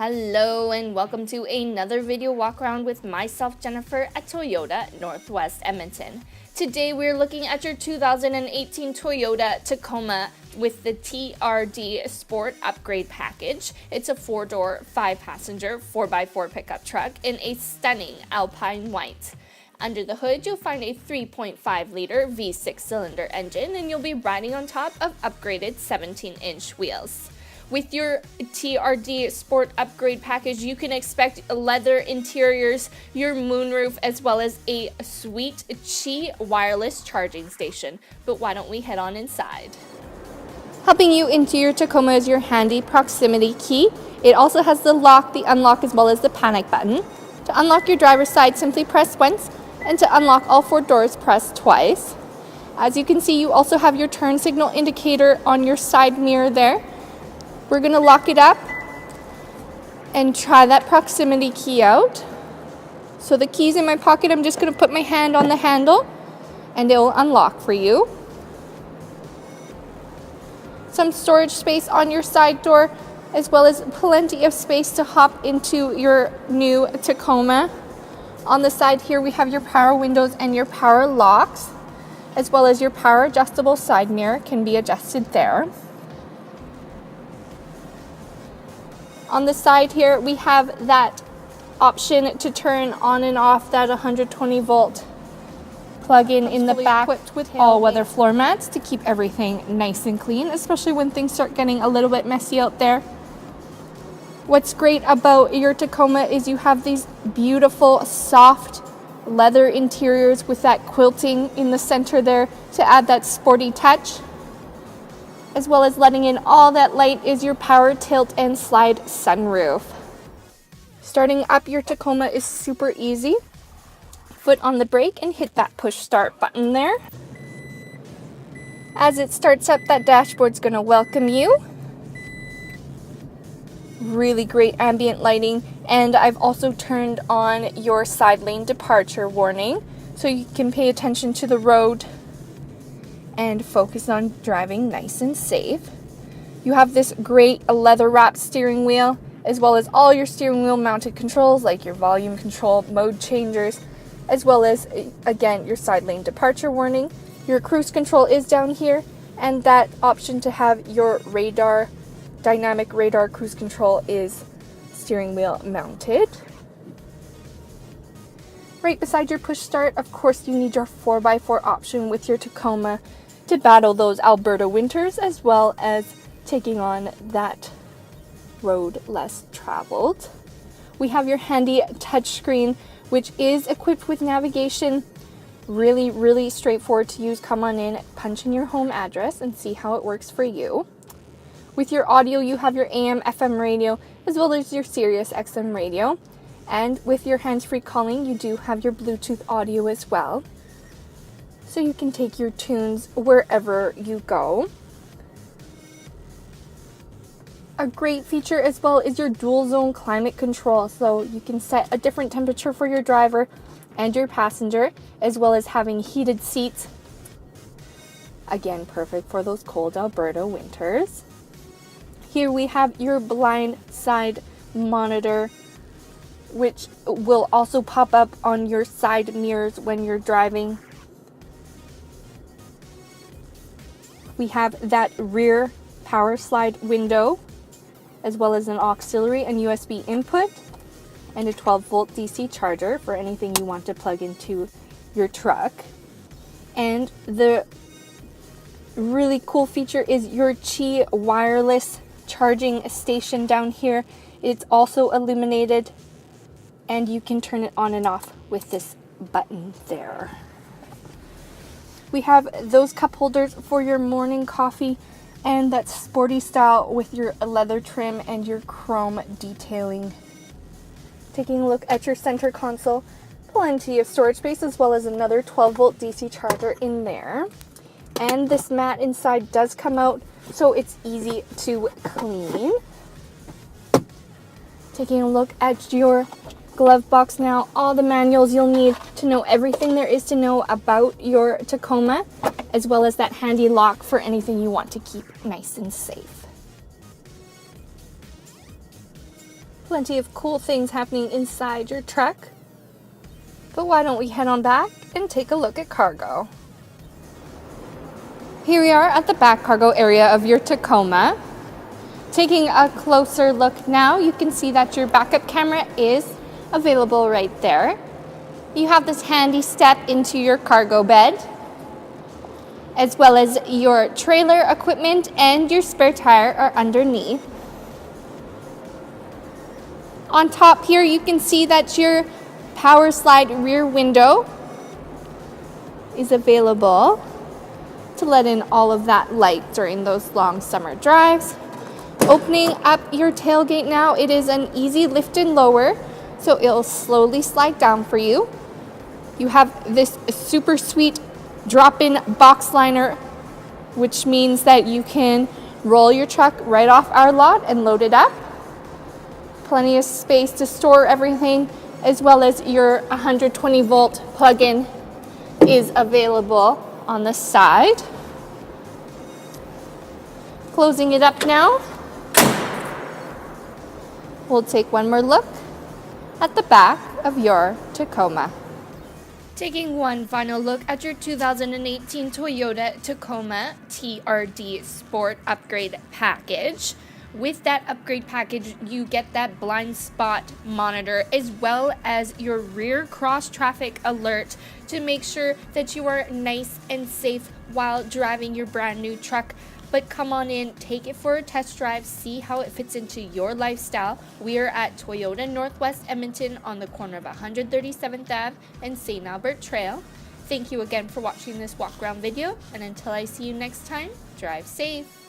Hello and welcome to another video walk around with myself, Jennifer, at Toyota Northwest Edmonton. Today we're looking at your 2018 Toyota Tacoma with the TRD Sport Upgrade Package. It's a 4-door, 5-passenger, 4x4 pickup truck in a stunning alpine white. Under the hood, you'll find a 3.5-liter V6 cylinder engine, and you'll be riding on top of upgraded 17-inch wheels. With your TRD Sport Upgrade Package, you can expect leather interiors, your moonroof, as well as a sweet Qi wireless charging station. But why don't we head on inside? Helping you into your Tacoma is your handy proximity key. It also has the lock, the unlock, as well as the panic button. To unlock your driver's side, simply press once, and to unlock all 4 doors, press twice. As you can see, you also have your turn signal indicator on your side mirror there. We're going to lock it up and try that proximity key out. So the key's in my pocket. I'm just going to put my hand on the handle and it will unlock for you. Some storage space on your side door, as well as plenty of space to hop into your new Tacoma. On the side here we have your power windows and your power locks, as well as your power adjustable side mirror can be adjusted there. On the side here, we have that option to turn on and off that 120 volt plug-in in the back with all-weather floor mats to keep everything nice and clean, especially when things start getting a little bit messy out there. What's great about your Tacoma is you have these beautiful, soft leather interiors with that quilting in the center there to add that sporty touch. As well as letting in all that light is your power tilt and slide sunroof. Starting up your Tacoma is super easy. Foot on the brake and hit that push start button there. As it starts up, that dashboard's going to welcome you. Really great ambient lighting, and I've also turned on your side lane departure warning so you can pay attention to the road and focus on driving nice and safe. You have this great leather wrapped steering wheel, as well as all your steering wheel mounted controls like your volume control, mode changers, as well as, again, your side lane departure warning. Your cruise control is down here, and that option to have your radar, dynamic radar cruise control is steering wheel mounted. Right beside your push start, of course, you need your 4x4 option with your Tacoma to battle those Alberta winters, as well as taking on that road less traveled. We have your handy touchscreen, which is equipped with navigation. Really straightforward to use. Come on in, punch in your home address, and see how it works for you. With your audio, you have your AM/FM radio, as well as your Sirius XM radio. And with your hands-free calling, you do have your Bluetooth audio as well, so you can take your tunes wherever you go. A great feature as well is your dual zone climate control, so you can set a different temperature for your driver and your passenger, as well as having heated seats. Again, perfect for those cold Alberta winters. Here we have your blind side monitor, which will also pop up on your side mirrors when you're driving. We have that rear power slide window, as well as an auxiliary and USB input, and a 12-volt DC charger for anything you want to plug into your truck. And the really cool feature is your Qi wireless charging station down here. It's also illuminated, and you can turn it on and off with this button there. We have those cup holders for your morning coffee, and that sporty style with your leather trim and your chrome detailing. Taking a look at your center console, plenty of storage space, as well as another 12-volt DC charger in there. And this mat inside does come out, so it's easy to clean. Taking a look at your glove box now, all the manuals you'll need to know everything there is to know about your Tacoma, as well as that handy lock for anything you want to keep nice and safe. Plenty of cool things happening inside your truck. But why don't we head on back and take a look at cargo. Here we are at the back cargo area of your Tacoma. Taking a closer look now, you can see that your backup camera is available right there. You have this handy step into your cargo bed, as well as your trailer equipment and your spare tire are underneath. On top here, you can see that your power slide rear window is available to let in all of that light during those long summer drives. Opening up your tailgate now, it is an easy lift and lower, so it'll slowly slide down for you. You have this super sweet drop-in box liner, which means that you can roll your truck right off our lot and load it up. Plenty of space to store everything, as well as your 120 volt plug-in is available on the side. Closing it up now, we'll take one more look at the back of your Tacoma. Taking one final look at your 2018 Toyota Tacoma TRD Sport Upgrade Package. With that upgrade package, you get that blind spot monitor as well as your rear cross traffic alert to make sure that you are nice and safe while driving your brand new truck. But come on in, take it for a test drive, see how it fits into your lifestyle. We are at Toyota Northwest Edmonton on the corner of 137th Ave and St. Albert Trail. Thank you again for watching this walk around video, and until I see you next time, drive safe.